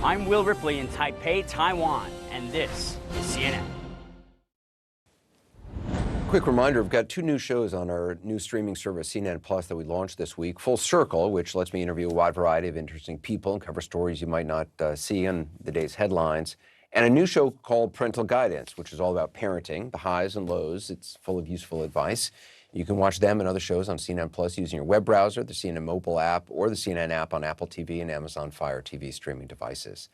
I'm Will Ripley in Taipei, Taiwan, and this is CNN. Quick reminder, we've got two new shows on our new streaming service, CNN Plus, that we launched this week. Full Circle, which lets me interview a wide variety of interesting people and cover stories you might not see in the day's headlines. And a new show called Parental Guidance, which is all about parenting, the highs and lows. It's full of useful advice. You can watch them and other shows on CNN Plus using your web browser, the CNN mobile app, or the CNN app on Apple TV and Amazon Fire TV streaming devices.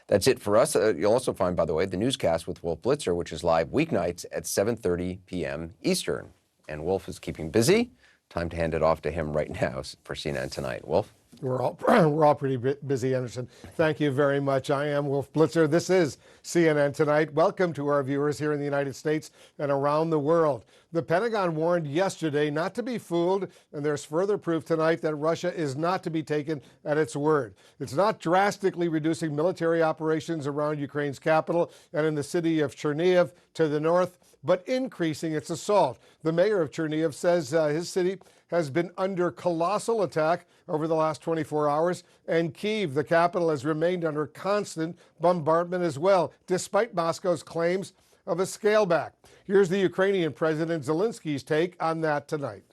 That's it for us. You'll also find, by the way, the newscast with Wolf Blitzer, which is live weeknights at 7:30 p.m. Eastern. And Wolf is keeping busy. Time to hand it off to him right now for CNN Tonight. Wolf? We're all pretty busy, Anderson. Thank you very much. I am Wolf Blitzer. This is CNN Tonight. Welcome to our viewers here in the United States and around the world. The Pentagon warned yesterday not to be fooled, and there's further proof tonight that Russia is not to be taken at its word. It's not drastically reducing military operations around Ukraine's capital and in the city of Chernihiv to the north, but increasing its assault. The mayor of Chernihiv says his city has been under colossal attack over the last 24 hours, and Kyiv, the capital, has remained under constant bombardment as well, despite Moscow's claims of a scale back. Here's the Ukrainian President Zelensky's take on that tonight.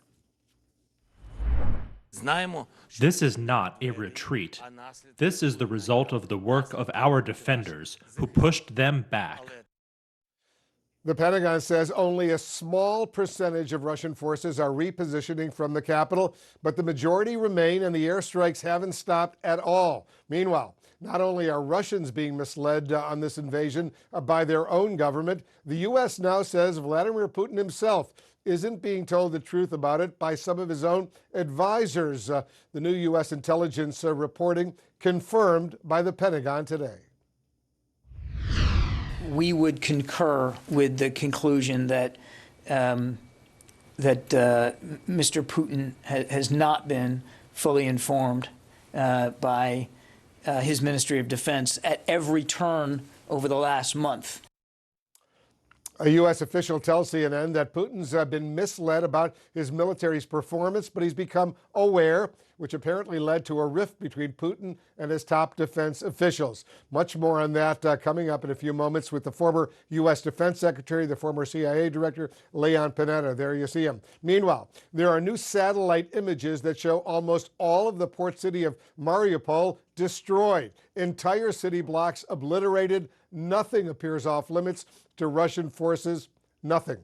This is not a retreat. This is the result of the work of our defenders, who pushed them back. The Pentagon says only a small percentage of Russian forces are repositioning from the capital, but the majority remain, and the airstrikes haven't stopped at all. Meanwhile, not only are Russians being misled on this invasion by their own government, the U.S. now says Vladimir Putin himself isn't being told the truth about it by some of his own advisors. The new U.S. intelligence reporting confirmed by the Pentagon today. We would concur with the conclusion that Mr. Putin has not been fully informed by his Ministry of Defense at every turn over the last month. A U.S. official tells CNN that Putin's been misled about his military's performance, but he's become aware, which apparently led to a rift between Putin and his top defense officials. Much more on that coming up in a few moments with the former U.S. Defense Secretary, the former CIA Director, Leon Panetta. There you see him. Meanwhile, there are new satellite images that show almost all of the port city of Mariupol destroyed. Entire city blocks obliterated. Nothing appears off limits to Russian forces. Nothing.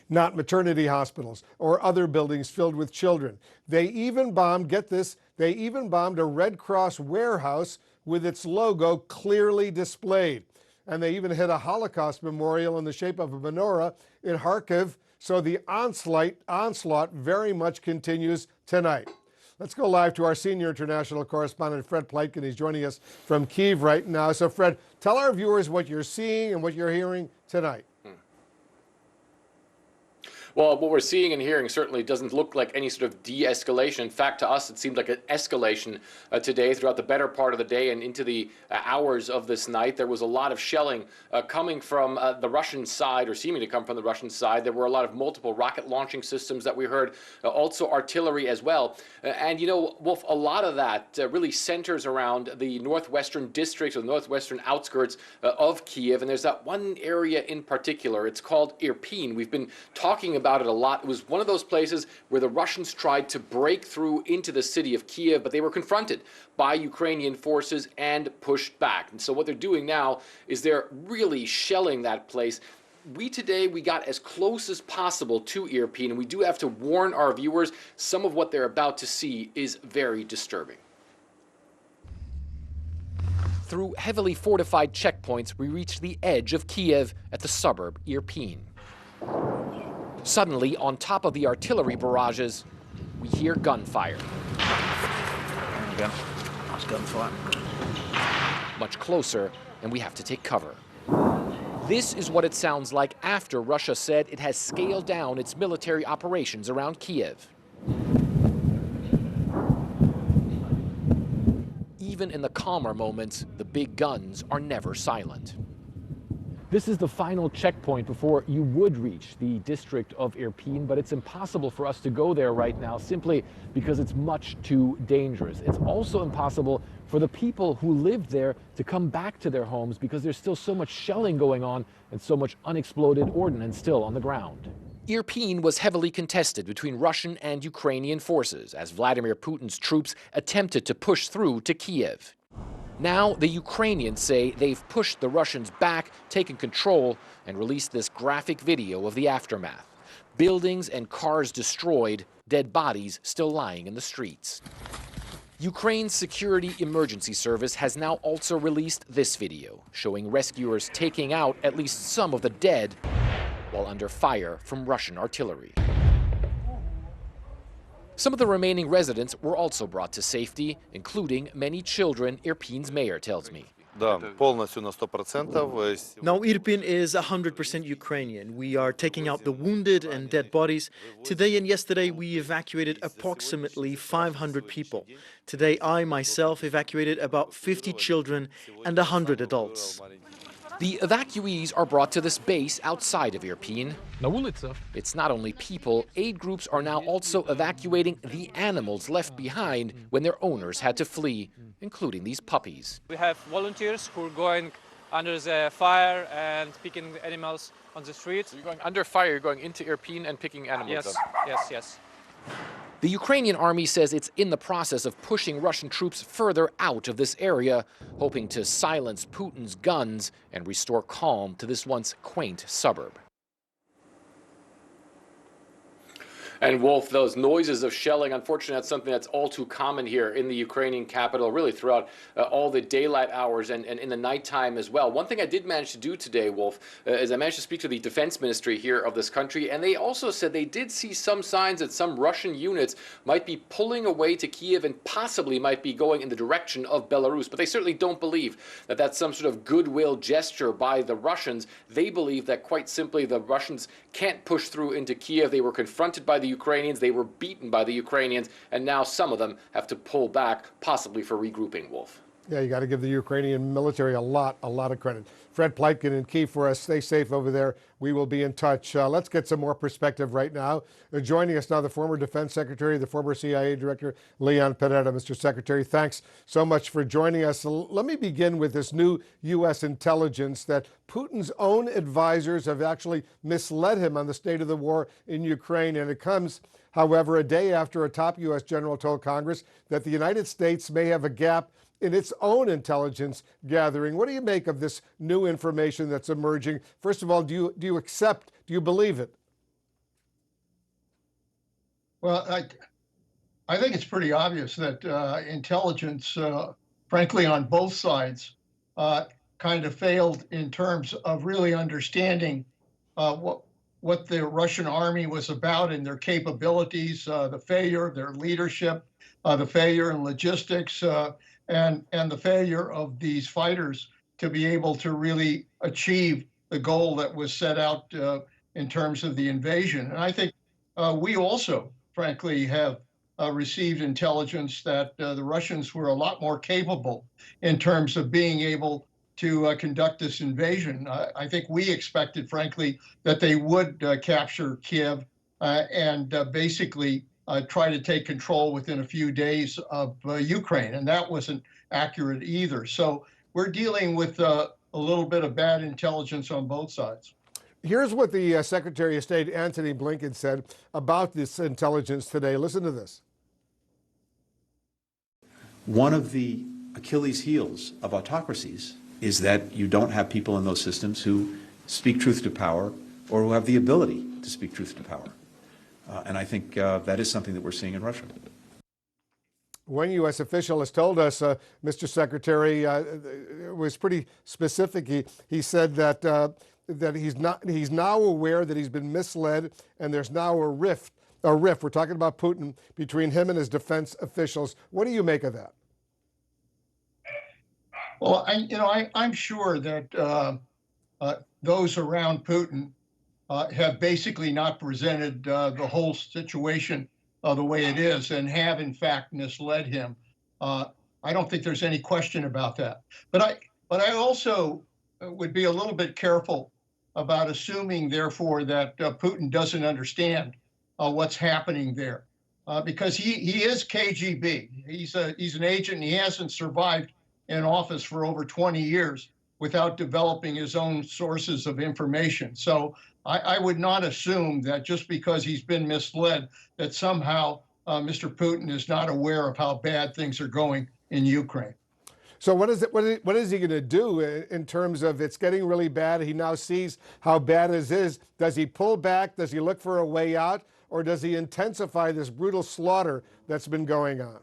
Not maternity hospitals or other buildings filled with children. They even bombed, get this, they even bombed a Red Cross warehouse with its logo clearly displayed. And they even hit a Holocaust memorial in the shape of a menorah in Kharkiv. So the onslaught very much continues tonight. Let's go live to our senior international correspondent, Fred Pleitgen. He's joining us from Kyiv right now. So, Fred, tell our viewers what you're seeing and what you're hearing tonight. Well, what we're seeing and hearing certainly doesn't look like any sort of de-escalation. In fact, to us, it seems like an escalation today throughout the better part of the day and into the hours of this night. There was a lot of shelling coming from the Russian side, or seeming to come from the Russian side. There were a lot of multiple rocket launching systems that we heard, also artillery as well. And, you know, Wolf, a lot of that really centers around the northwestern districts or the northwestern outskirts of Kyiv. And there's that one area in particular. It's called Irpin. We've been talking about it a lot. It was one of those places where the Russians tried to break through into the city of Kyiv, but they were confronted by Ukrainian forces and pushed back. And so what they're doing now is they're really shelling that place. We got as close as possible to Irpin, and we do have to warn our viewers, some of what they're about to see is very disturbing. Through heavily fortified checkpoints, we reach the edge of Kyiv at the suburb Irpin. Suddenly, on top of the artillery barrages, we hear gunfire. That's gunfire. Much closer, and we have to take cover. This is what it sounds like after Russia said it has scaled down its military operations around Kyiv. Even in the calmer moments, the big guns are never silent. This is the final checkpoint before you would reach the district of Irpin, but it's impossible for us to go there right now simply because it's much too dangerous. It's also impossible for the people who lived there to come back to their homes because there's still so much shelling going on and so much unexploded ordnance still on the ground. Irpin was heavily contested between Russian and Ukrainian forces as Vladimir Putin's troops attempted to push through to Kiev. Now, the Ukrainians say they've pushed the Russians back, taken control, and released this graphic video of the aftermath. Buildings and cars destroyed, dead bodies still lying in the streets. Ukraine's Security Emergency Service has now also released this video, showing rescuers taking out at least some of the dead while under fire from Russian artillery. Some of the remaining residents were also brought to safety, including many children, Irpin's mayor tells me. Да, полностью на 100%. Now Irpin is 100% Ukrainian. We are taking out the wounded and dead bodies. Today and yesterday we evacuated approximately 500 people. Today I myself evacuated about 50 children and 100 adults. The evacuees are brought to this base outside of Irpin. It's not only people, aid groups are now also evacuating the animals left behind when their owners had to flee, including these puppies. We have volunteers who are going under the fire and picking the animals on the street. So you're going under fire, you're going into Irpin and picking animals Yes, up. yes. The Ukrainian army says it's in the process of pushing Russian troops further out of this area, hoping to silence Putin's guns and restore calm to this once quaint suburb. And Wolf, those noises of shelling, unfortunately, that's something that's all too common here in the Ukrainian capital, really throughout all the daylight hours and in the nighttime as well. One thing I did manage to do today, Wolf, is I managed to speak to the defense ministry here of this country, and they also said they did see some signs that some Russian units might be pulling away to Kiev and possibly might be going in the direction of Belarus. But they certainly don't believe that that's some sort of goodwill gesture by the Russians. They believe that quite simply the Russians can't push through into Kiev. They were confronted by the Ukrainians, they were beaten by the Ukrainians, and now some of them have to pull back, possibly for regrouping, Wolf. Yeah, you got to give the Ukrainian military a lot of credit. Fred Pleitgen in Kyiv for us. Stay safe over there. We will be in touch. Let's get some more perspective right now. Joining us now, the former Defense Secretary, the former CIA Director, Leon Panetta. Mr. Secretary, thanks so much for joining us. Let me begin with this new U.S. intelligence that Putin's own advisors have actually misled him on the state of the war in Ukraine. And it comes, however, a day after a top U.S. general told Congress that the United States may have a gap in its own intelligence gathering. What do you make of this new information that's emerging? First of all, do you accept, do you believe it? Well, I think it's pretty obvious that intelligence, frankly, on both sides, kind of failed in terms of really understanding what the Russian army was about and their capabilities, the failure of their leadership, the failure in logistics, and the failure of these fighters to be able to really achieve the goal that was set out in terms of the invasion. And I think we also, frankly, have received intelligence that the Russians were a lot more capable in terms of being able to conduct this invasion. I think we expected, frankly, that they would capture Kiev and basically try to take control within a few days of Ukraine, and that wasn't accurate either. So we're dealing with a little bit of bad intelligence on both sides. Here's what the Secretary of State, Antony Blinken, said about this intelligence today. Listen to this. One of the Achilles heels of autocracies is that you don't have people in those systems who speak truth to power or who have the ability to speak truth to power. And I think that is something that we're seeing in Russia. One U.S. official has told us, Mr. Secretary, it was pretty specific. He said that that he's now aware that he's been misled, and there's now a rift. We're talking about Putin, between him and his defense officials. What do you make of that? Well, I'm sure that those around Putin have basically not presented the whole situation the way it is, and have in fact misled him. I don't think there's any question about that. But I also would be a little bit careful about assuming, therefore, that Putin doesn't understand what's happening there, because he is KGB. He's an agent, and he hasn't survived in office for over 20 years without developing his own sources of information. So I would not assume that just because he's been misled, that somehow Mr. Putin is not aware of how bad things are going in Ukraine. So what is he going to do in terms of it's getting really bad? He now sees how bad it is. Does he pull back? Does he look for a way out? Or does he intensify this brutal slaughter that's been going on?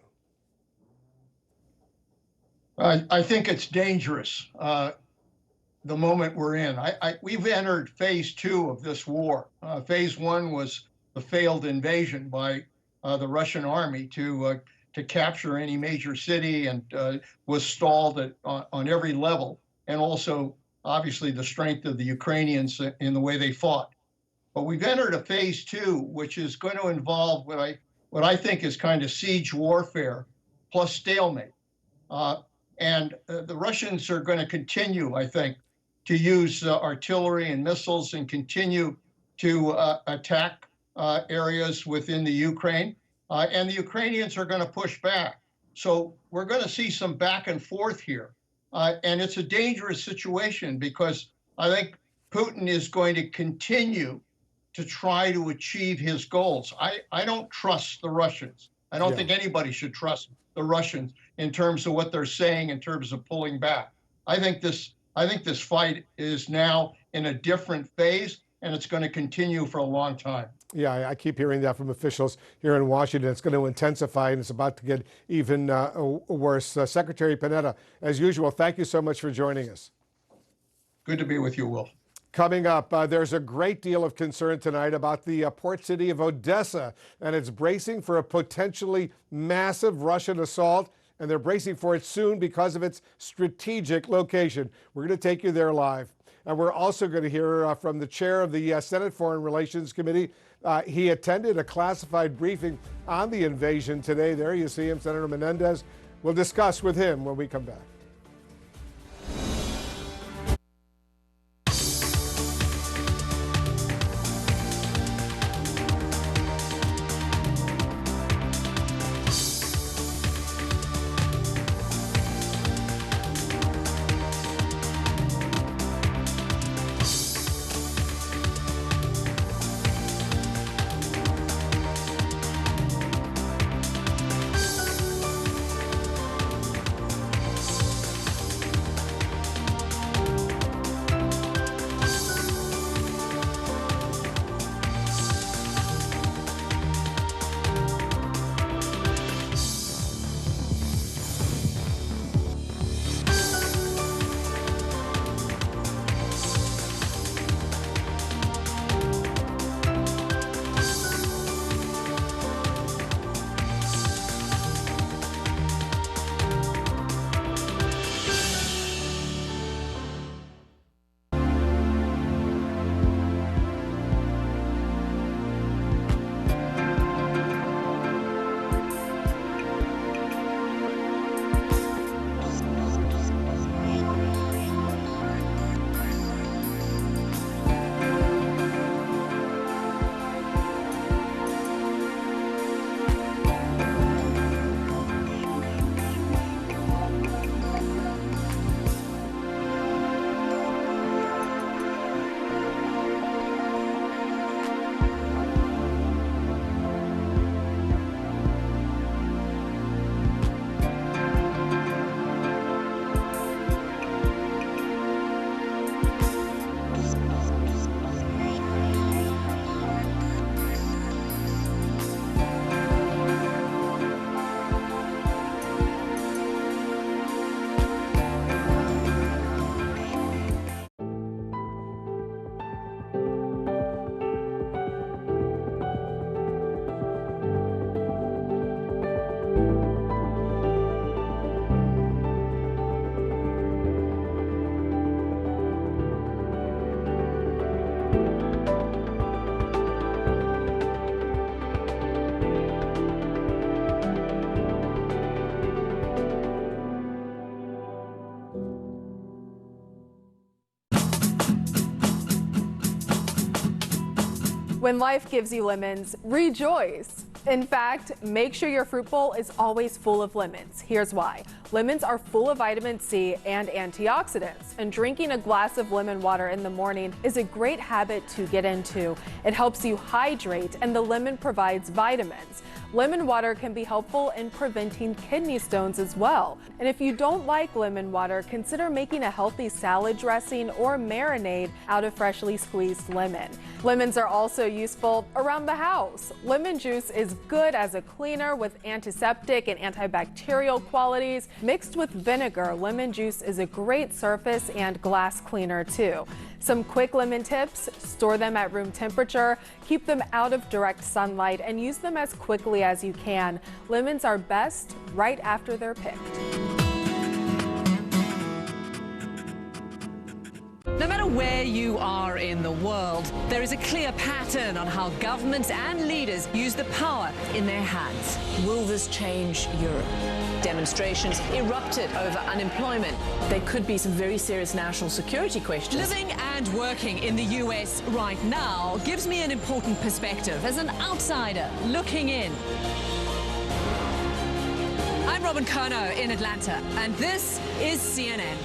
I think it's dangerous, the moment we're in. We've entered phase 2 of this war. Phase 1 was the failed invasion by the Russian army to capture any major city, and was stalled on every level, and also obviously the strength of the Ukrainians in the way they fought. But we've entered a phase 2, which is going to involve what I think is kind of siege warfare plus stalemate. And the Russians are going to continue, I think, to use artillery and missiles and continue to attack areas within the Ukraine. And the Ukrainians are going to push back. So we're going to see some back and forth here. And it's a dangerous situation, because I think Putin is going to continue to try to achieve his goals. I don't trust the Russians. I don't think anybody should trust the Russians in terms of what they're saying, in terms of pulling back. I think this fight is now in a different phase, and it's going to continue for a long time. Yeah, I keep hearing that from officials here in Washington. It's going to intensify, and it's about to get even worse. Secretary Panetta, as usual, thank you so much for joining us. Good to be with you, Wolf. Coming up, there's a great deal of concern tonight about the port city of Odessa, and it's bracing for a potentially massive Russian assault, and they're bracing for it soon because of its strategic location. We're going to take you there live. And we're also going to hear from the chair of the Senate Foreign Relations Committee. He attended a classified briefing on the invasion today. There you see him, Senator Menendez. We'll discuss with him when we come back. When life gives you lemons, rejoice. In fact, make sure your fruit bowl is always full of lemons. Here's why. Lemons are full of vitamin C and antioxidants, and drinking a glass of lemon water in the morning is a great habit to get into. It helps you hydrate, and the lemon provides vitamins. Lemon water can be helpful in preventing kidney stones as well. And if you don't like lemon water, consider making a healthy salad dressing or marinade out of freshly squeezed lemon. Lemons are also useful around the house. Lemon juice is good as a cleaner with antiseptic and antibacterial qualities. Mixed with vinegar, lemon juice is a great surface and glass cleaner too. Some quick lemon tips: store them at room temperature, keep them out of direct sunlight, and use them as quickly as you can. Lemons are best right after they're picked. No matter where you are in the world, there is a clear pattern on how governments and leaders use the power in their hands. Will this change Europe? Demonstrations erupted over unemployment. There could be some very serious national security questions. Living and working in the US right now gives me an important perspective as an outsider looking in. I'm Robin Kerno in Atlanta, and this is CNN.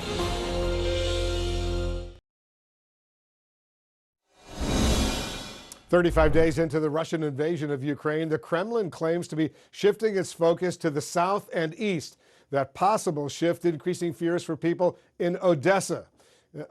35 days into the Russian invasion of Ukraine, the Kremlin claims to be shifting its focus to the south and east. That possible shift increasing fears for people in Odessa.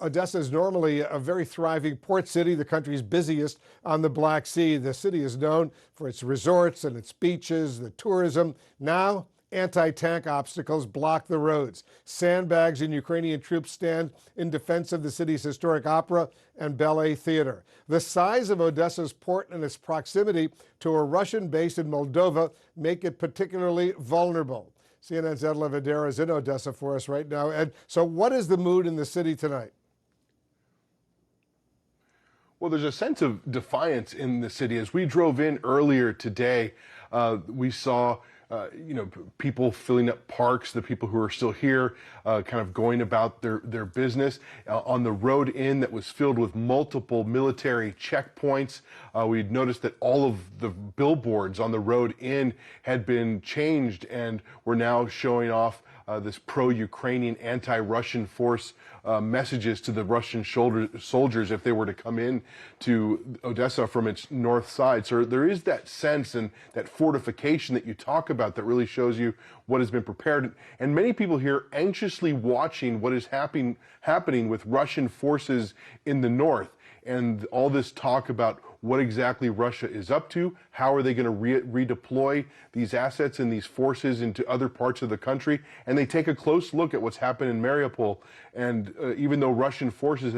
Odessa is normally a very thriving port city, the country's busiest on the Black Sea. The city is known for its resorts and its beaches, the tourism. Now, anti-tank obstacles block the roads. Sandbags and Ukrainian troops stand in defense of the city's historic opera and ballet theater. The size of Odessa's port and its proximity to a Russian base in Moldova make it particularly vulnerable. CNN's Ed Lavandera is in Odessa for us right now. Ed, so what is the mood in the city tonight? Well, there's a sense of defiance in the city. As we drove in earlier today, we saw people filling up parks, the people who are still here, kind of going about their business. On the road in that was filled with multiple military checkpoints, we'd noticed that all of the billboards on the road in had been changed and were now showing off this pro-Ukrainian, anti-Russian force messages to the Russian soldiers if they were to come in to Odessa from its north side. So there is that sense and that fortification that you talk about that really shows you what has been prepared. And many people here anxiously watching what is happening with Russian forces in the north. And all this talk about what exactly Russia is up to, how are they going to redeploy these assets and these forces into other parts of the country. And they take a close look at what's happened in Mariupol. And even though Russian forces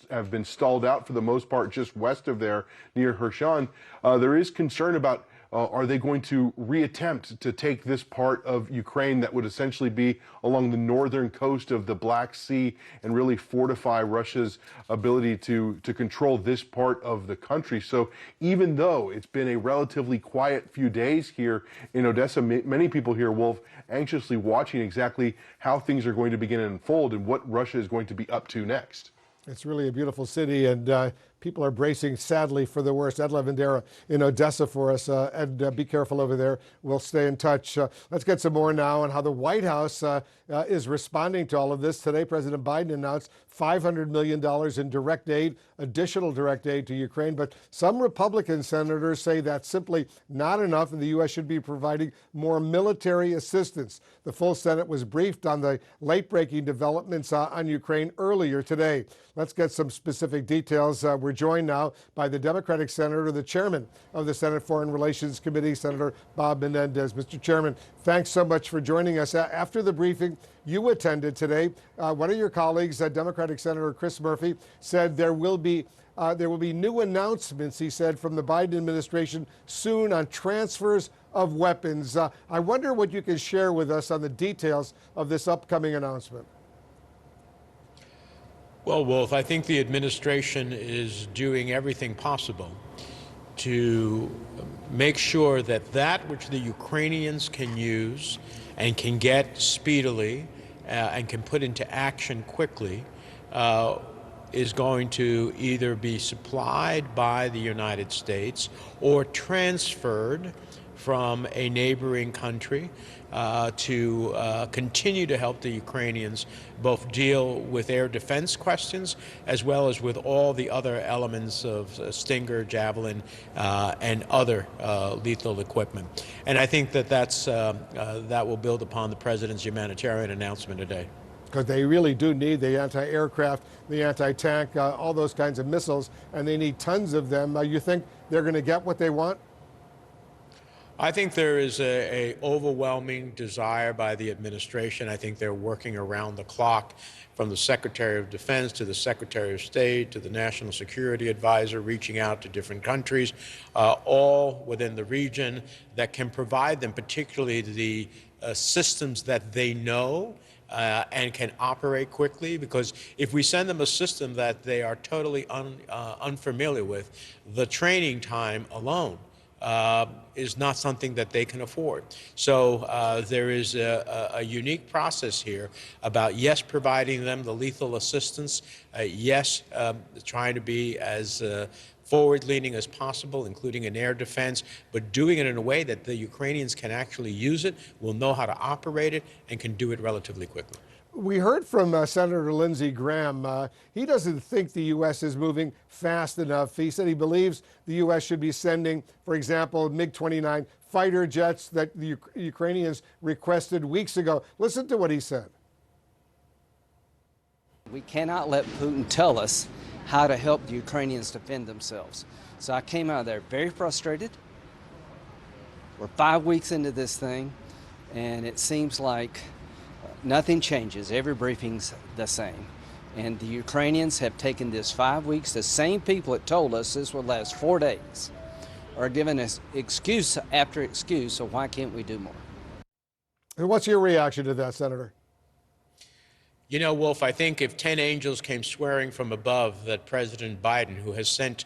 have been stalled out for the most part just west of there near Kherson, there is concern about are they going to reattempt to take this part of Ukraine that would essentially be along the northern coast of the Black Sea and really fortify Russia's ability to control this part of the country. So even though it's been a relatively quiet few days here in Odessa, many people here, Wolf, anxiously watching exactly how things are going to begin to unfold and what Russia is going to be up to next. It's really a beautiful city, and people are bracing, sadly, for the worst. Ed Lavandera in Odessa for us. Ed, be careful over there. We'll stay in touch. Let's get some more now on how the White House is responding to all of this. Today, President Biden announced $500 million in direct aid, additional direct aid to Ukraine. But some Republican senators say that's simply not enough, and the U.S. should be providing more military assistance. The full Senate was briefed on the late-breaking developments on Ukraine earlier today. Let's get some specific details. We're joined now by the Democratic senator, the chairman of the Senate Foreign Relations Committee, Senator Bob Menendez. Mr. Chairman, thanks so much for joining us. After the briefing you attended today, one of your colleagues, Democratic Senator Chris Murphy, said there will be new announcements, he said, from the Biden administration soon on transfers of weapons. I wonder what you can share with us on the details of this upcoming announcement. Well, Wolf, I think the administration is doing everything possible to make sure that that which the Ukrainians can use and can get speedily and can put into action quickly is going to either be supplied by the United States or transferred from a neighboring country to continue to help the Ukrainians both deal with air defense questions as well as with all the other elements of Stinger, Javelin, and other lethal equipment. And I think that that will build upon the President's humanitarian announcement today. Because they really do need the anti-aircraft, the anti-tank, all those kinds of missiles, and they need tons of them. You think they're going to get what they want? I think there is a overwhelming desire by the administration. I think they're working around the clock, from the Secretary of Defense to the Secretary of State to the National Security Advisor, reaching out to different countries, all within the region that can provide them, particularly the systems that they know and can operate quickly. Because if we send them a system that they are totally unfamiliar with, the training time alone is not something that they can afford. So there is a unique process here about, yes, providing them the lethal assistance, yes, trying to be as forward-leaning as possible, including in air defense, but doing it in a way that the Ukrainians can actually use it, will know how to operate it, and can do it relatively quickly. We heard from Senator Lindsey Graham. He doesn't think the U.S. is moving fast enough. He said he believes the U.S. should be sending, for example, MiG-29 fighter jets that the Ukrainians requested weeks ago. Listen to what he said. We cannot let Putin tell us how to help the Ukrainians defend themselves. So I came out of there very frustrated. We're 5 weeks into this thing, and it seems like nothing changes. Every briefing's the same. And the Ukrainians have taken this 5 weeks. The same people that told us this would last 4 days are giving us excuse after excuse, so why can't we do more? And what's your reaction to that, Senator? You know, Wolf, I think if 10 angels came swearing from above that President Biden, who has sent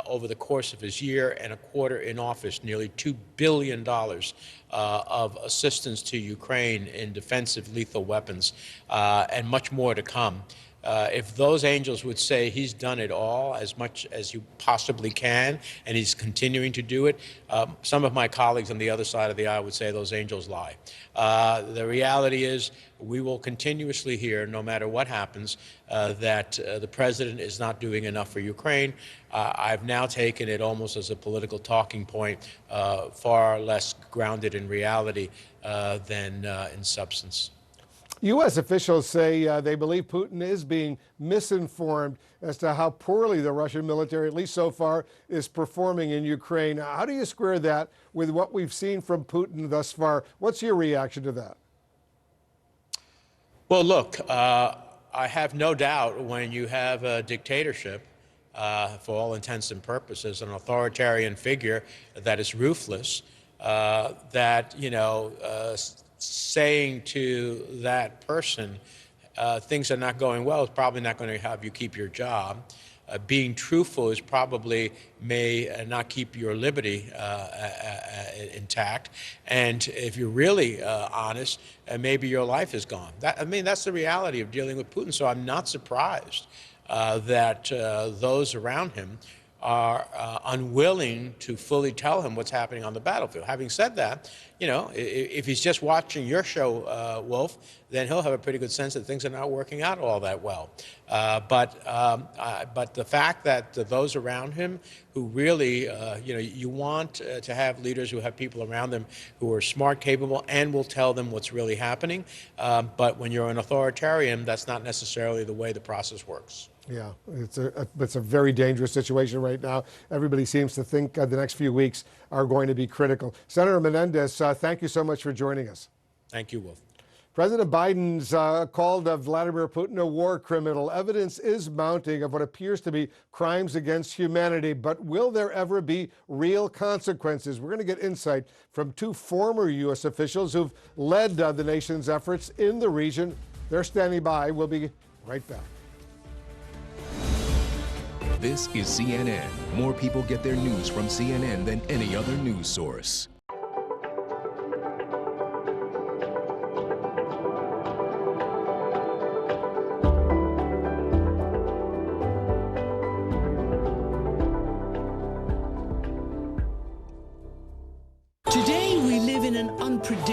over the course of his year and a quarter in office nearly $2 billion of assistance to Ukraine in defensive lethal weapons, and much more to come, if those angels would say he's done it all as much as you possibly can, and he's continuing to do it, some of my colleagues on the other side of the aisle would say those angels lie. The reality is we will continuously hear, no matter what happens, that the president is not doing enough for Ukraine. I've now taken it almost as a political talking point, far less grounded in reality than in substance. U.S. officials say they believe Putin is being misinformed as to how poorly the Russian military, at least so far, is performing in Ukraine. How do you square that with what we've seen from Putin thus far? What's your reaction to that? Well, look, I have no doubt when you have a dictatorship, for all intents and purposes, an authoritarian figure that is ruthless, that, you know, saying to that person things are not going well is probably not going to have you keep your job. Being truthful is probably may not keep your liberty intact. And if you're really honest, maybe your life is gone. I mean, that's the reality of dealing with Putin. So I'm not surprised that those around him are unwilling to fully tell him what's happening on the battlefield. Having said that, you know, if he's just watching your show, Wolf, then he'll have a pretty good sense that things are not working out all that well. But the fact that those around him who really, you know, you want to have leaders who have people around them who are smart, capable, and will tell them what's really happening. But when you're an authoritarian, that's not necessarily the way the process works. Yeah, it's a very dangerous situation right now. Everybody seems to think the next few weeks are going to be critical. Senator Menendez, thank you so much for joining us. Thank you, Wolf. President Biden's called Vladimir Putin a war criminal. Evidence is mounting of what appears to be crimes against humanity, but will there ever be real consequences? We're going to get insight from two former U.S. officials who've led the nation's efforts in the region. They're standing by. We'll be right back. This is CNN. More people get their news from CNN than any other news source.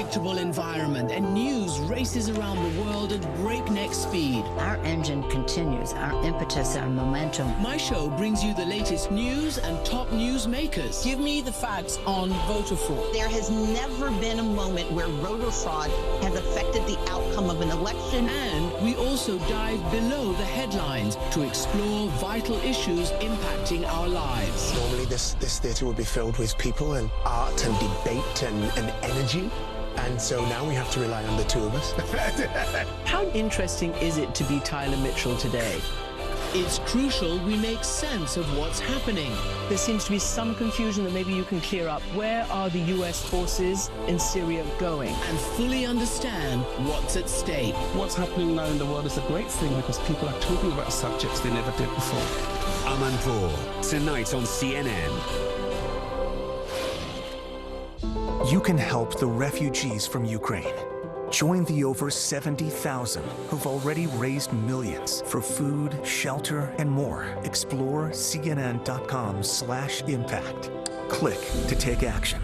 unpredictable environment, and news races around the world at breakneck speed. Our engine continues, our impetus, our momentum. My show brings you the latest news and top news makers. Give me the facts on voter fraud. There has never been a moment where voter fraud has affected the outcome of an election. And we also dive below the headlines to explore vital issues impacting our lives. Normally this theatre would be filled with people and art and debate and energy. And so now we have to rely on the two of us. How interesting is it to be Tyler Mitchell today? It's crucial we make sense of what's happening. There seems to be some confusion that maybe you can clear up. Where are the US forces in Syria going? And fully understand what's at stake. What's happening now in the world is a great thing because people are talking about subjects they never did before. Amanpour, tonight on CNN. You can help the refugees from Ukraine. Join the over 70,000 who've already raised millions for food, shelter, and more. Explore cnn.com/impact. Click to take action.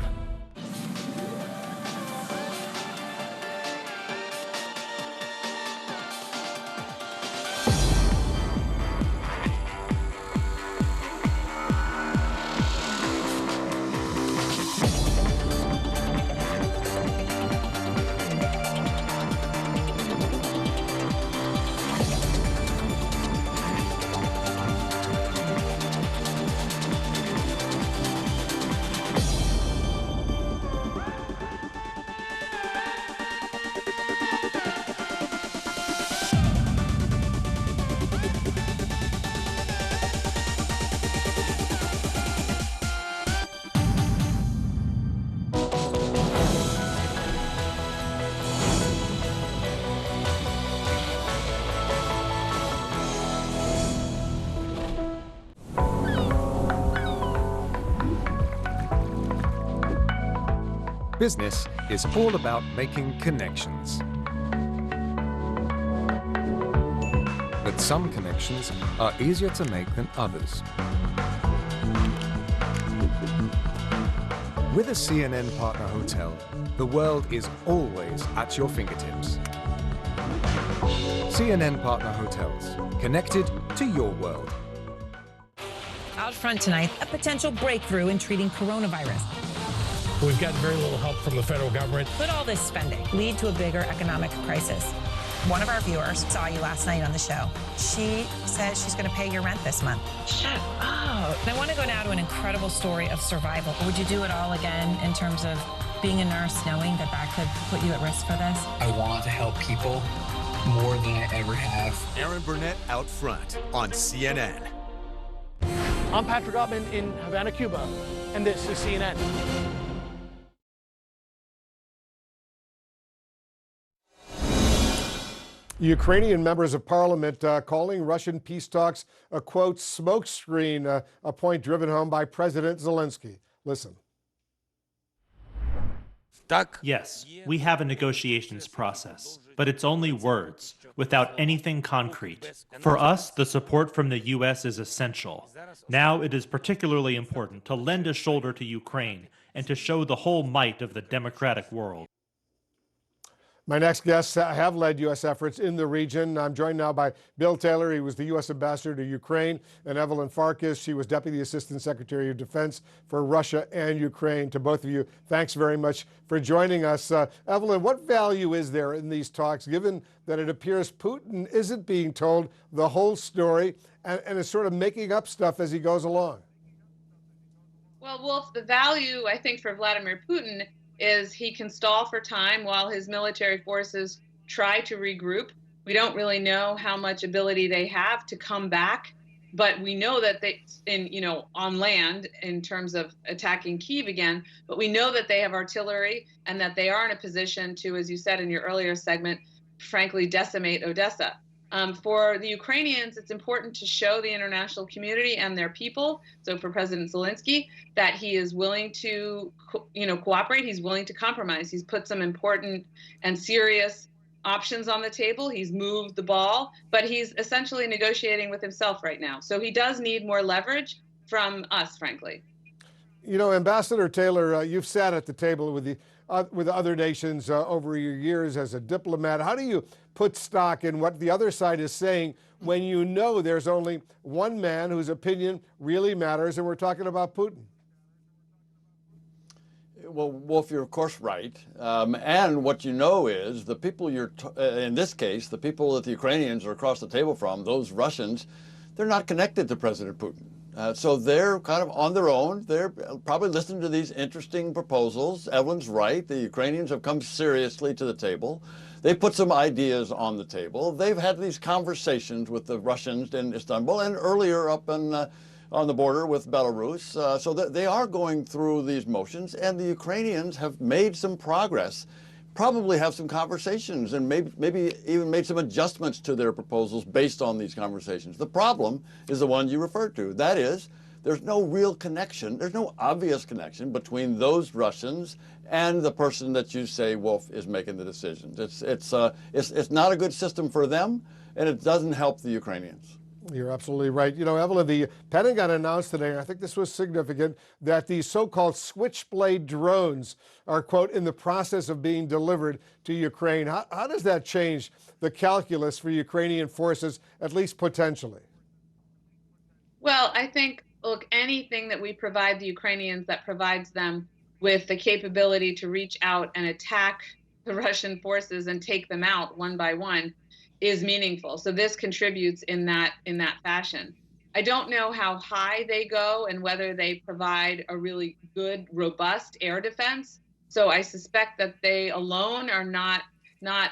Business is all about making connections. But some connections are easier to make than others. With a CNN partner hotel, the world is always at your fingertips. CNN partner hotels, connected to your world. Out front tonight, a potential breakthrough in treating coronavirus. We've gotten very little help from the federal government. Could all this spending lead to a bigger economic crisis? One of our viewers saw you last night on the show. She says she's going to pay your rent this month. Shut up. I want to go now to an incredible story of survival. Would you do it all again in terms of being a nurse, knowing that that could put you at risk for this? I want to help people more than I ever have. Aaron Burnett out front on CNN. I'm Patrick Ottman in Havana, Cuba, and this is CNN. Ukrainian members of parliament calling Russian peace talks a, quote, smokescreen, a point driven home by President Zelensky. Listen. Yes, we have a negotiations process, but it's only words, without anything concrete. For us, the support from the U.S. is essential. Now it is particularly important to lend a shoulder to Ukraine and to show the whole might of the democratic world. My next guests have led U.S. efforts in the region. I'm joined now by Bill Taylor. He was the U.S. ambassador to Ukraine, and Evelyn Farkas. She was Deputy Assistant Secretary of Defense for Russia and Ukraine. To both of you, thanks very much for joining us. Evelyn, what value is there in these talks, given that it appears Putin isn't being told the whole story and is sort of making up stuff as he goes along? Well, Wolf, the value, I think, for Vladimir Putin is he can stall for time while his military forces try to regroup. We don't really know how much ability they have to come back, but we know that they, on land in terms of attacking Kyiv again, but we know that they have artillery and that they are in a position to, as you said in your earlier segment, frankly, decimate Odessa. For the Ukrainians, it's important to show the international community and their people, so for President Zelensky, that he is willing to, cooperate. He's willing to compromise. He's put some important and serious options on the table. He's moved the ball, but he's essentially negotiating with himself right now. So he does need more leverage from us, frankly. You know, Ambassador Taylor, you've sat at the table with the with other nations over your years as a diplomat, how do you put stock in what the other side is saying when you know there's only one man whose opinion really matters, and we're talking about Putin? Well, Wolf, you're of course right. And what you know is the people in this case, the people that the Ukrainians are across the table from, those Russians, they're not connected to President Putin. So they're kind of on their own. They're probably listening to these interesting proposals. Evelyn's right. The Ukrainians have come seriously to the table. They put some ideas on the table. They've had these conversations with the Russians in Istanbul and earlier up on the border with Belarus. So they are going through these motions, and the Ukrainians have made some progress, probably have some conversations, and maybe even made some adjustments to their proposals based on these conversations. The problem is the one you referred to. That is, there's no real connection. There's no obvious connection between those Russians and the person that you say, Wolf, is making the decisions. It's not a good system for them, and it doesn't help the Ukrainians. You're absolutely right. You know, Evelyn, the Pentagon announced today, and I think this was significant, that these so-called Switchblade drones are, quote, in the process of being delivered to Ukraine. How does that change the calculus for Ukrainian forces, at least potentially? Well, I think, look, anything that we provide the Ukrainians that provides them with the capability to reach out and attack the Russian forces and take them out one by one is meaningful. So this contributes in that fashion. I don't know how high they go and whether they provide a really good, robust air defense. So I suspect that they alone are not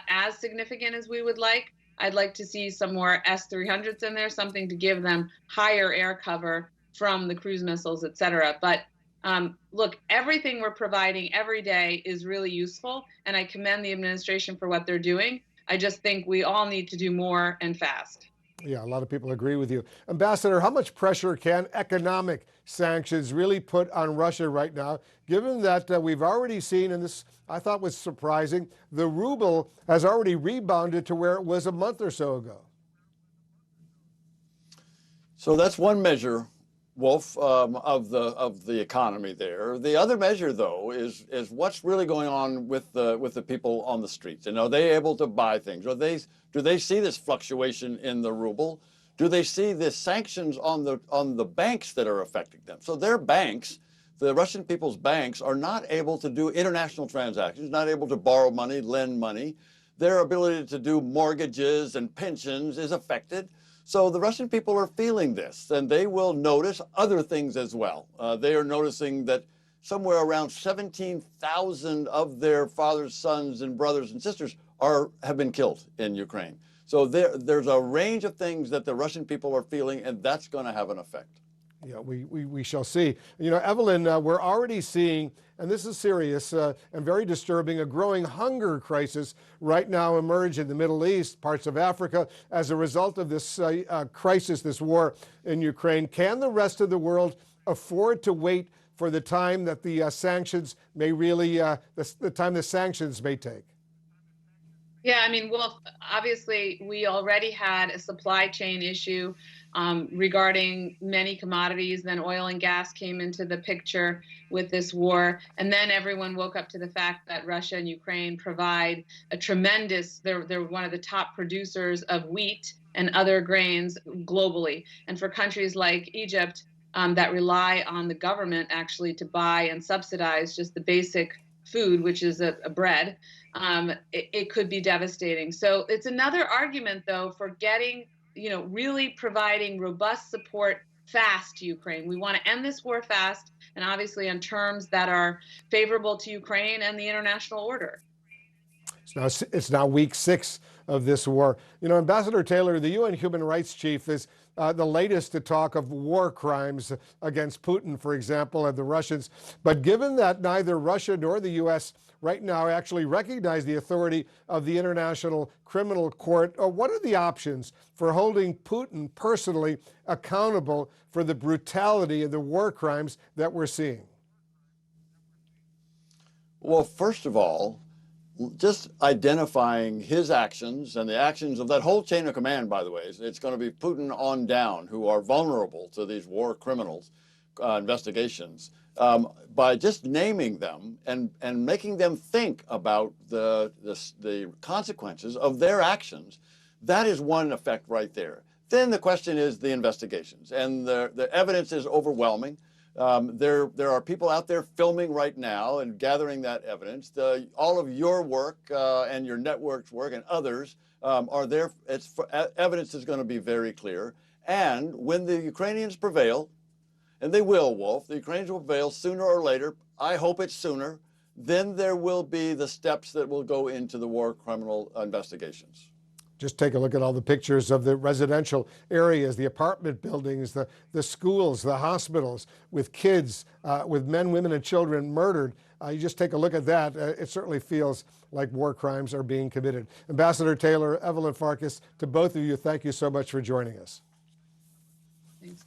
as significant as we would like. I'd like to see some more S-300s in there, something to give them higher air cover from the cruise missiles, et cetera. But look, everything we're providing every day is really useful, and I commend the administration for what they're doing. I just think we all need to do more and fast. Yeah, a lot of people agree with you. Ambassador, how much pressure can economic sanctions really put on Russia right now, given that we've already seen, and this I thought was surprising, the ruble has already rebounded to where it was a month or so ago? So that's one measure, Wolf, of the economy there. The other measure, though, is what's really going on with the people on the streets. And are they able to buy things? Do they see this fluctuation in the ruble? Do they see the sanctions on the banks that are affecting them? So their banks, the Russian people's banks, are not able to do international transactions, not able to borrow money, lend money. Their ability to do mortgages and pensions is affected. So the Russian people are feeling this, and they will notice other things as well. They are noticing that somewhere around 17,000 of their fathers, sons, and brothers and sisters have been killed in Ukraine. So there's a range of things that the Russian people are feeling, and that's going to have an effect. Yeah, we shall see. You know, Evelyn, we're already seeing, and this is serious and very disturbing, a growing hunger crisis right now emerge in the Middle East, parts of Africa, as a result of this crisis, this war in Ukraine. Can the rest of the world afford to wait for the time that the sanctions may really, the time the sanctions may take? Yeah, I mean, well, obviously, we already had a supply chain issue regarding many commodities. Then oil and gas came into the picture with this war. And then everyone woke up to the fact that Russia and Ukraine provide a tremendous, they're one of the top producers of wheat and other grains globally. And for countries like Egypt that rely on the government actually to buy and subsidize just the basic food, which is a bread, it could be devastating. So it's another argument, though, for getting, really providing robust support fast to Ukraine. We want to end this war fast, and obviously on terms that are favorable to Ukraine and the international order. It's now week 6 of this war. Ambassador Taylor, the UN Human Rights Chief, is the latest to talk of war crimes against Putin, for example, and the Russians. But given that neither Russia nor the U.S. right now actually recognize the authority of the International Criminal Court, what are the options for holding Putin personally accountable for the brutality and the war crimes that we're seeing? Well, first of all, just identifying his actions and the actions of that whole chain of command, by the way, it's going to be Putin on down, who are vulnerable to these war criminals investigations. by just naming them and making them think about the consequences of their actions. That is one effect right there. Then the question is the investigations, and the evidence is overwhelming. There are people out there filming right now and gathering that evidence. All of your work and your network's work and others are there. Evidence is going to be very clear. And when the Ukrainians prevail, and they will, Wolf, the Ukrainians will prevail sooner or later, I hope it's sooner, then there will be the steps that will go into the war criminal investigations. Just take a look at all the pictures of the residential areas, the apartment buildings, the schools, the hospitals, with kids, with men, women, and children murdered. You just take a look at that. It certainly feels like war crimes are being committed. Ambassador Taylor, Evelyn Farkas, to both of you, thank you so much for joining us. Thanks.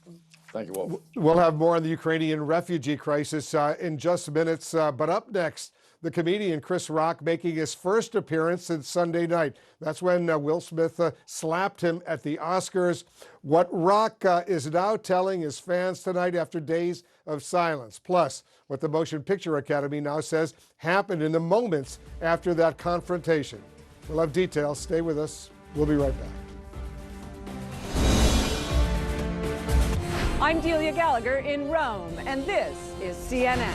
Thank you, Wolf. We'll have more on the Ukrainian refugee crisis in just minutes. But up next, the comedian Chris Rock making his first appearance since Sunday night. That's when Will Smith slapped him at the Oscars. What Rock is now telling his fans tonight after days of silence. Plus, what the Motion Picture Academy now says happened in the moments after that confrontation. We'll have details. Stay with us. We'll be right back. I'm Delia Gallagher in Rome, and this is CNN.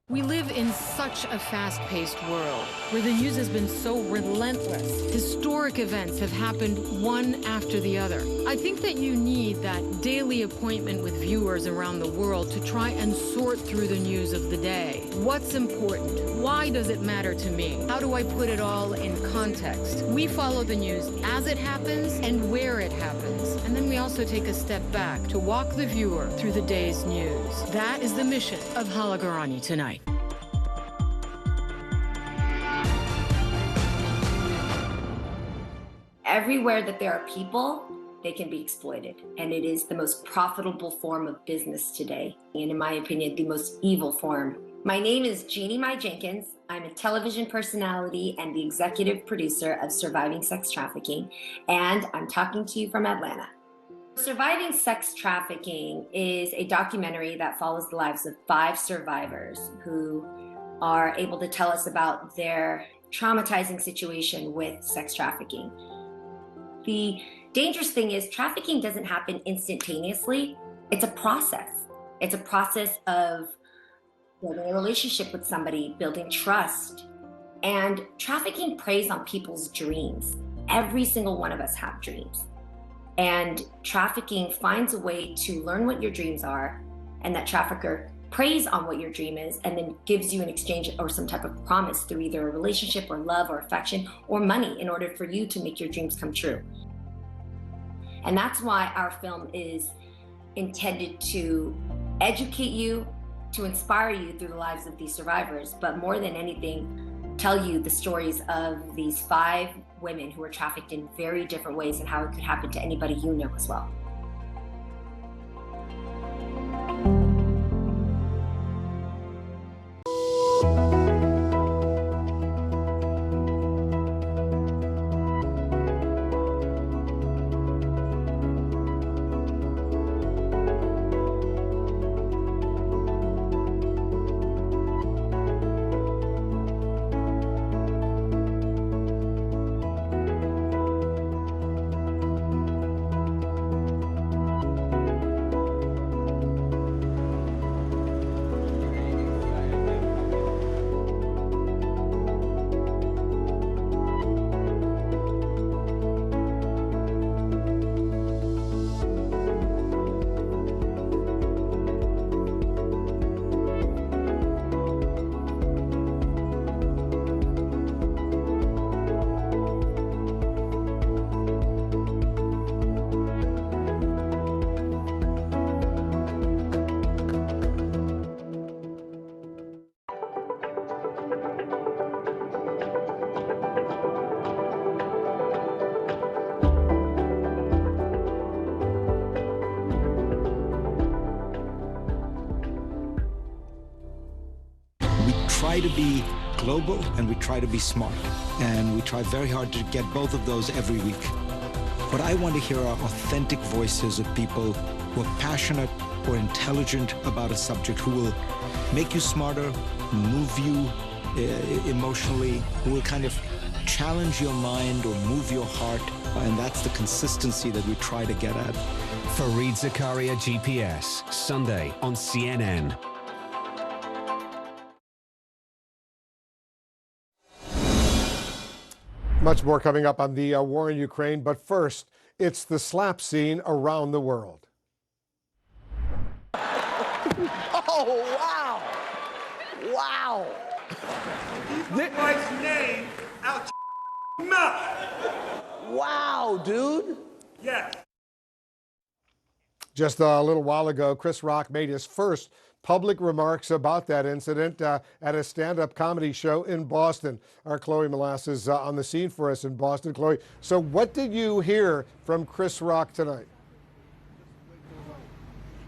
We live in such a fast-paced world where the news has been so relentless. Historic events have happened one after the other. I think that you need that daily appointment with viewers around the world to try and sort through the news of the day. What's important? Why does it matter to me? How do I put it all in context? We follow the news as it happens and where it happens. And then we also take a step back to walk the viewer through the day's news. That is the mission of Hala Garani tonight. Everywhere that there are people, they can be exploited. And it is the most profitable form of business today. And in my opinion, the most evil form. My name is Jeannie Mai Jenkins. I'm a television personality and the executive producer of Surviving Sex Trafficking. And I'm talking to you from Atlanta. Surviving Sex Trafficking is a documentary that follows the lives of 5 survivors who are able to tell us about their traumatizing situation with sex trafficking. The dangerous thing is trafficking doesn't happen instantaneously. It's a process. It's a process of building a relationship with somebody, building trust. And trafficking preys on people's dreams. Every single one of us have dreams. And trafficking finds a way to learn what your dreams are, and that trafficker preys on what your dream is and then gives you an exchange or some type of promise through either a relationship or love or affection or money in order for you to make your dreams come true. And that's why our film is intended to educate you, to inspire you through the lives of these survivors, but more than anything, tell you the stories of these 5 women who were trafficked in very different ways and how it could happen to anybody you know as well. try to be global and we try to be smart. And we try very hard to get both of those every week. But I want to hear our authentic voices of people who are passionate, or intelligent about a subject, who will make you smarter, move you emotionally, who will kind of challenge your mind or move your heart. And that's the consistency that we try to get at. Fareed Zakaria, GPS, Sunday on CNN. Much more coming up on the war in Ukraine, but first, it's the slap scene around the world. Oh, wow. Wow. Keep Christ's name out your mouth. Wow, dude. Yes. Just a little while ago, Chris Rock made his first public remarks about that incident at a stand-up comedy show in Boston. Our Chloe Melass is on the scene for us in Boston. Chloe, so what did you hear from Chris Rock tonight?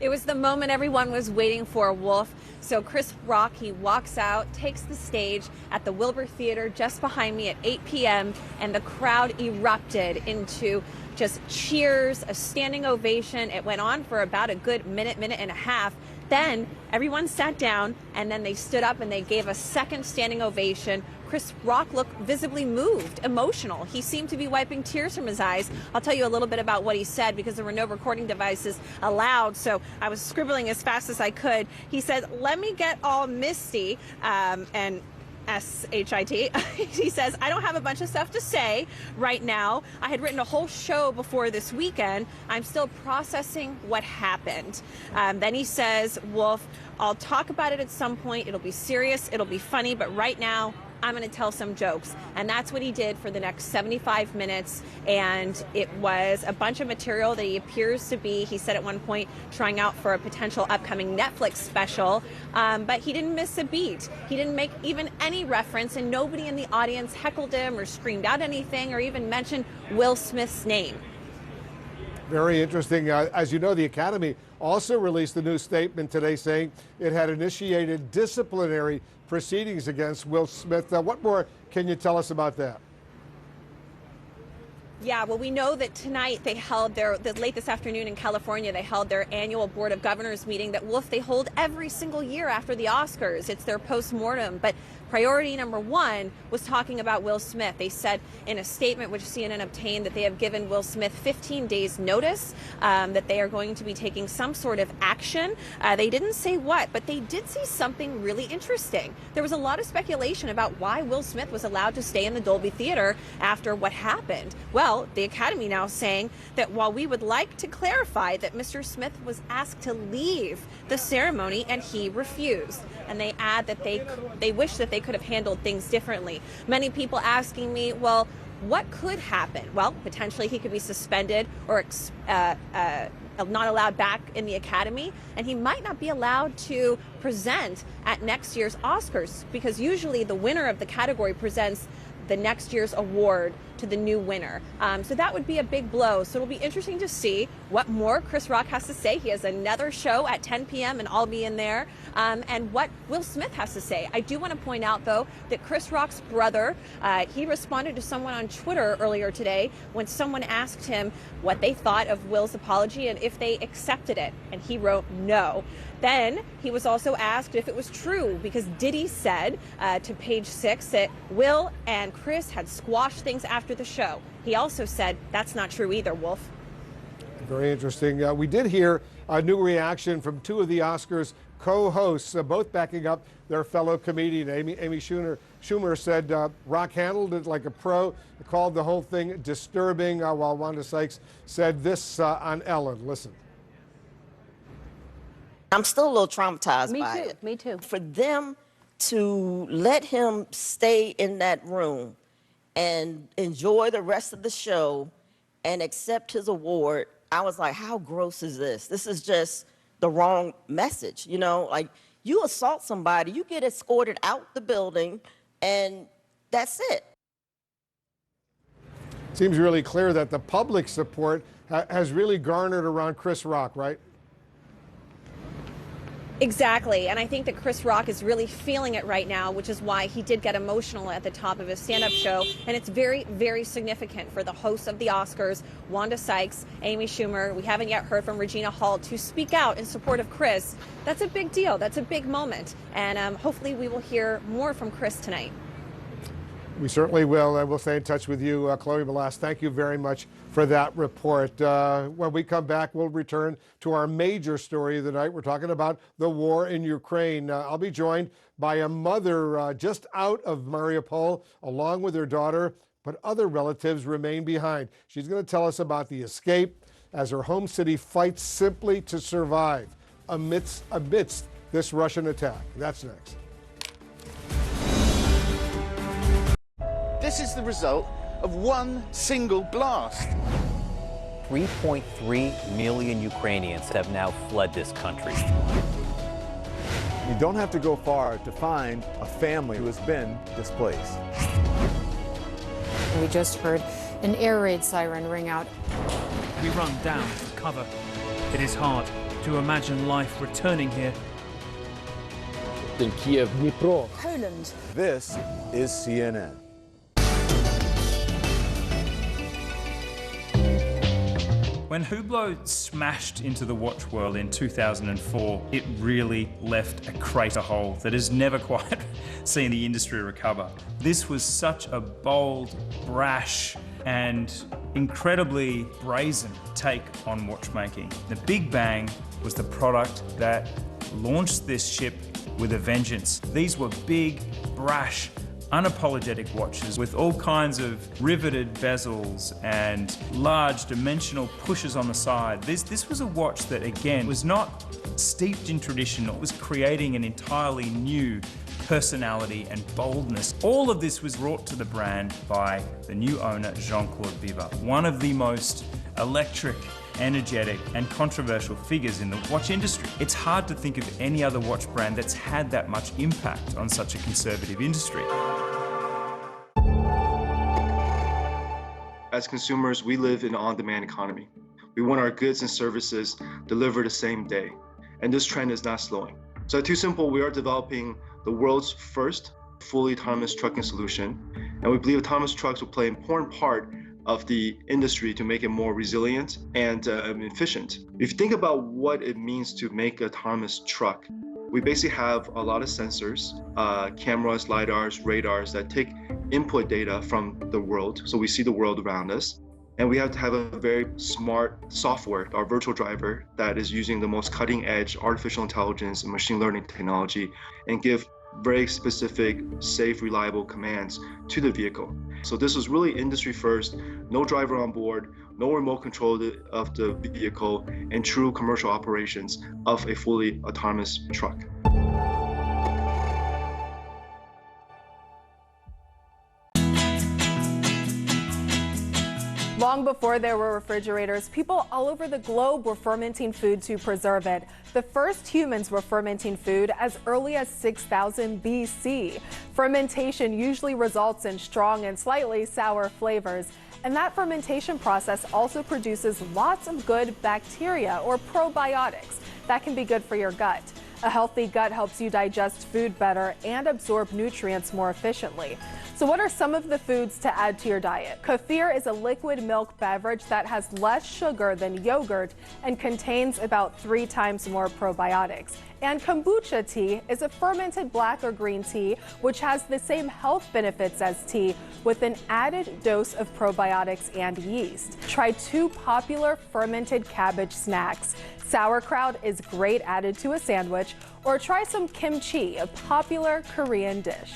It was the moment everyone was waiting for, Wolf. So Chris Rock, he walks out, takes the stage at the Wilbur Theater just behind me at 8 p.m., and the crowd erupted into just cheers, a standing ovation. It went on for about a good minute and a half. Then everyone sat down, and then they stood up and they gave a second standing ovation. Chris Rock looked visibly moved, emotional. He seemed to be wiping tears from his eyes. I'll tell you a little bit about what he said because there were no recording devices allowed, so I was scribbling as fast as I could. He said, "Let me get all misty," and S-H-I-T. He says, "I don't have a bunch of stuff to say right now. I had written a whole show before this weekend. I'm still processing what happened." Then he says, "Wolf, I'll talk about it at some point. It'll be serious. It'll be funny. But right now, I'm going to tell some jokes." And that's what he did for the next 75 minutes. And it was a bunch of material that he appears to be, he said at one point, trying out for a potential upcoming Netflix special. But he didn't miss a beat. He didn't make even any reference, and nobody in the audience heckled him or screamed out anything or even mentioned Will Smith's name. Very interesting. As you know, the Academy also released a new statement today saying it had initiated disciplinary proceedings against Will Smith. What more can you tell us about that? Yeah, well, we know that tonight they held late this afternoon in California, they held their annual Board of Governors meeting that, Wolf, they hold every single year after the Oscars. It's their post-mortem. But priority number one was talking about Will Smith. They said in a statement which CNN obtained that they have given Will Smith 15 days notice, that they are going to be taking some sort of action. They didn't say what, but they did say something really interesting. There was a lot of speculation about why Will Smith was allowed to stay in the Dolby Theater after what happened. Well, the Academy now saying that while we would like to clarify that Mr. Smith was asked to leave the ceremony and he refused. And they add that they wish that they could have handled things differently. Many people asking me, well, what could happen? Well, potentially he could be suspended or not allowed back in the Academy, and he might not be allowed to present at next year's Oscars, because usually the winner of the category presents the next year's award to the new winner. So that would be a big blow. So it'll be interesting to see what more Chris Rock has to say. He has another show at 10 p.m. and I'll be in there. And what Will Smith has to say. I do want to point out, though, that Chris Rock's brother, he responded to someone on Twitter earlier today when someone asked him what they thought of Will's apology and if they accepted it. And he wrote no. Then he was also asked if it was true, because Diddy said to Page 6 that Will and Chris had squashed things after the show. He also said that's not true either, Wolf. Very interesting. We did hear a new reaction from two of the Oscars co-hosts, both backing up their fellow comedian. Amy Schumer said Rock handled it like a pro, called the whole thing disturbing, while Wanda Sykes said this on Ellen. Listen. I'm still a little traumatized by it. Me too. For them to let him stay in that room and enjoy the rest of the show and accept his award, I was like, how gross is this? This is just the wrong message, you know? Like, you assault somebody, you get escorted out the building, and that's it. Seems really clear that the public support has really garnered around Chris Rock, right? Exactly, and I think that Chris Rock is really feeling it right now, which is why he did get emotional at the top of his stand-up show, and it's very, very significant for the hosts of the Oscars, Wanda Sykes, Amy Schumer. We haven't yet heard from Regina Hall to speak out in support of Chris. That's a big deal. That's a big moment, and hopefully we will hear more from Chris tonight. We certainly will. We'll stay in touch with you, Chloe Melas. Thank you very much for that report. When we come back, we'll return to our major story of the night. We're talking about the war in Ukraine. I'll be joined by a mother just out of Mariupol, along with her daughter, but other relatives remain behind. She's going to tell us about the escape as her home city fights simply to survive amidst this Russian attack. That's next. This is the result of one single blast. 3.3 million Ukrainians have now fled this country. You don't have to go far to find a family who has been displaced. We just heard an air raid siren ring out. We run down for cover. It is hard to imagine life returning here. In Kiev, Dnipro, Poland. This is CNN. When Hublot smashed into the watch world in 2004, it really left a crater hole that has never quite seen the industry recover. This was such a bold, brash, and incredibly brazen take on watchmaking. The Big Bang was the product that launched this ship with a vengeance. These were big, brash, unapologetic watches with all kinds of riveted bezels and large dimensional pushes on the side. This was a watch that, again, was not steeped in tradition. It was creating an entirely new personality and boldness. All of this was brought to the brand by the new owner, Jean-Claude Biver, one of the most electric, energetic, and controversial figures in the watch industry. It's hard to think of any other watch brand that's had that much impact on such a conservative industry. As consumers, we live in an on-demand economy. We want our goods and services delivered the same day, and this trend is not slowing. So at TuSimple, we are developing the world's first fully autonomous trucking solution, and we believe autonomous trucks will play an important part of the industry to make it more resilient and efficient. If you think about what it means to make an autonomous truck, we basically have a lot of sensors, cameras, LiDARs, radars that take input data from the world, so we see the world around us. And we have to have a very smart software, our virtual driver, that is using the most cutting edge artificial intelligence and machine learning technology and give very specific, safe, reliable commands to the vehicle. So this was really industry first, no driver on board, no remote control of the vehicle, and true commercial operations of a fully autonomous truck. Long before there were refrigerators, people all over the globe were fermenting food to preserve it. The first humans were fermenting food as early as 6000 BC. Fermentation usually results in strong and slightly sour flavors. And that fermentation process also produces lots of good bacteria or probiotics that can be good for your gut. A healthy gut helps you digest food better and absorb nutrients more efficiently. So what are some of the foods to add to your diet? Kefir is a liquid milk beverage that has less sugar than yogurt and contains about 3 times more probiotics. And kombucha tea is a fermented black or green tea which has the same health benefits as tea with an added dose of probiotics and yeast. Try 2 popular fermented cabbage snacks. Sauerkraut is great added to a sandwich, or try some kimchi, a popular Korean dish.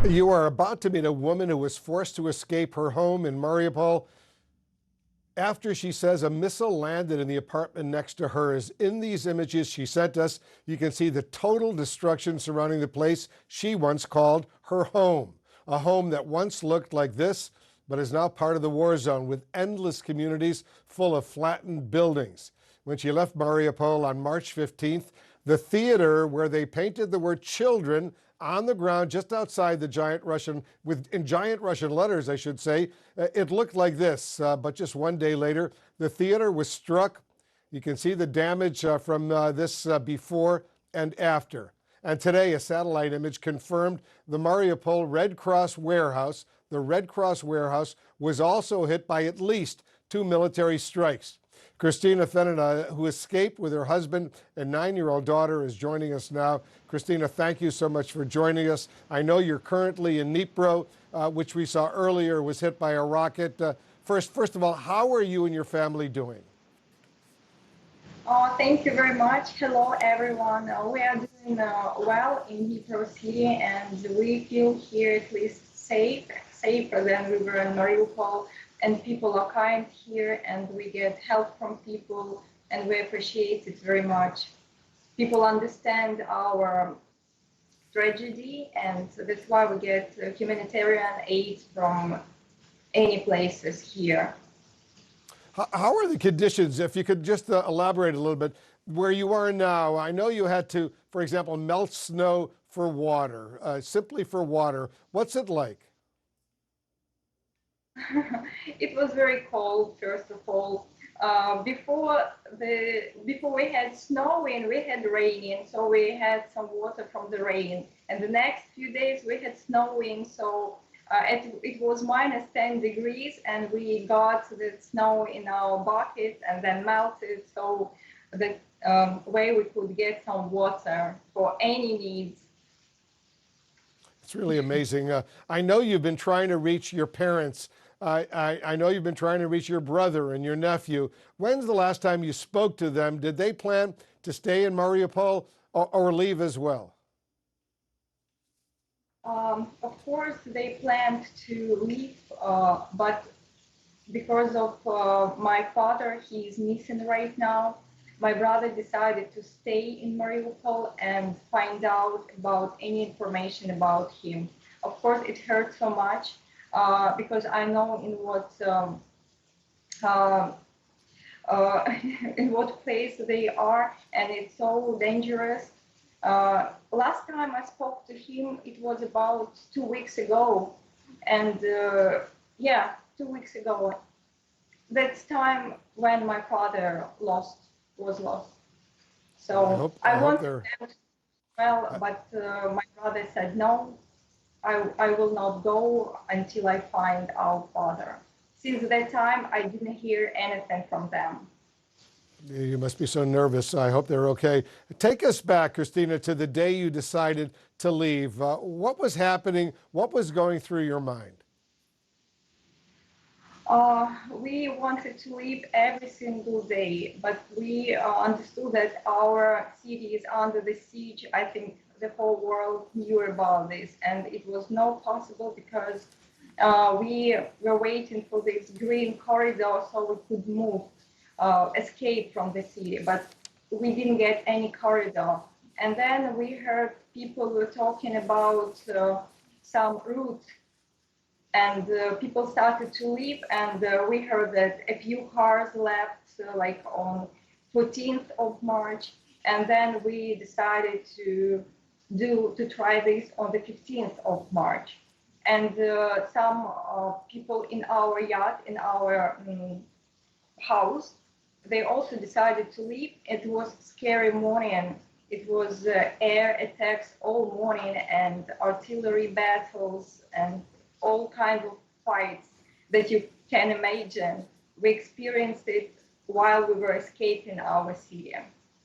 You are about to meet a woman who was forced to escape her home in Mariupol after she says a missile landed in the apartment next to hers. In these images she sent us, you can see the total destruction surrounding the place she once called her home. A home that once looked like this, but is now part of the war zone with endless communities full of flattened buildings. When she left Mariupol on March 15th, the theater where they painted the word children on the ground just outside the giant Russian, in giant Russian letters, I should say, it looked like this. But just one day later, the theater was struck. You can see the damage from this before and after. And today, a satellite image confirmed the Mariupol Red Cross warehouse. The Red Cross warehouse was also hit by at least 2 military strikes. Christina Fenina, who escaped with her husband and 9-year-old daughter, is joining us now. Christina, thank you so much for joining us. I know you're currently in Dnipro, which we saw earlier was hit by a rocket. First of all, how are you and your family doing? Thank you very much. Hello, everyone. We are doing well in Dnipro city, and we feel here at least safer than we were in Mariupol. And people are kind here, and we get help from people, and we appreciate it very much. People understand our tragedy, and so that's why we get humanitarian aid from any places here. How are the conditions, if you could just elaborate a little bit, where you are now? I know you had to, for example, melt snow for water, simply for water. What's it like? It was very cold, first of all. Before we had snow and we had rain, so we had some water from the rain. And the next few days we had snowing, so it was minus 10 degrees, and we got the snow in our bucket and then melted, so that way we could get some water for any needs. It's really amazing. I know you've been trying to reach your parents. I know you've been trying to reach your brother and your nephew. When's the last time you spoke to them? Did they plan to stay in Mariupol or leave as well? Of course, they planned to leave, but because of my father, he's missing right now. My brother decided to stay in Mariupol and find out about any information about him. Of course, it hurt so much. Because I know in what place they are, and it's so dangerous. Last time I spoke to him, it was about 2 weeks ago, and 2 weeks ago. That's time when my father was lost. So I wanted them to well, but my brother said no. I will not go until I find our father. Since that time, I didn't hear anything from them. You must be so nervous. I hope they're okay. Take us back, Christina, to the day you decided to leave. What was happening? What was going through your mind? We wanted to leave every single day, but we understood that our city is under the siege. I think the whole world knew about this, and it was not possible because we were waiting for this green corridor so we could move, escape from the city, but we didn't get any corridor. And then we heard people were talking about some route, and people started to leave, and we heard that a few cars left like on 14th of March, and then we decided to try this on the 15th of March. And some people in our yacht, in our house, they also decided to leave. It was a scary morning. It was air attacks all morning and artillery battles and all kinds of fights that you can imagine. We experienced it while we were escaping our city.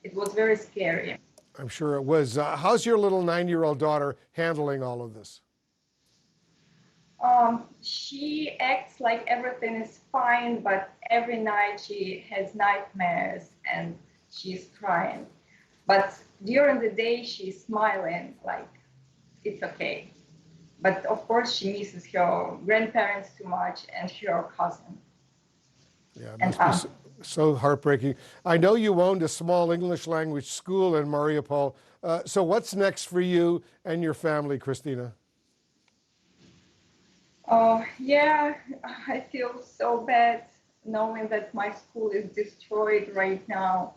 It was very scary. I'm sure it was. How's your little 9-year-old daughter handling all of this? She acts like everything is fine, but every night she has nightmares and she's crying. But during the day, she's smiling like it's okay. But of course, she misses her grandparents too much and her cousin. Yeah, it And, must be so heartbreaking. I know you owned a small English language school in Mariupol. So what's next for you and your family, Christina? Yeah, I feel so bad knowing that my school is destroyed right now.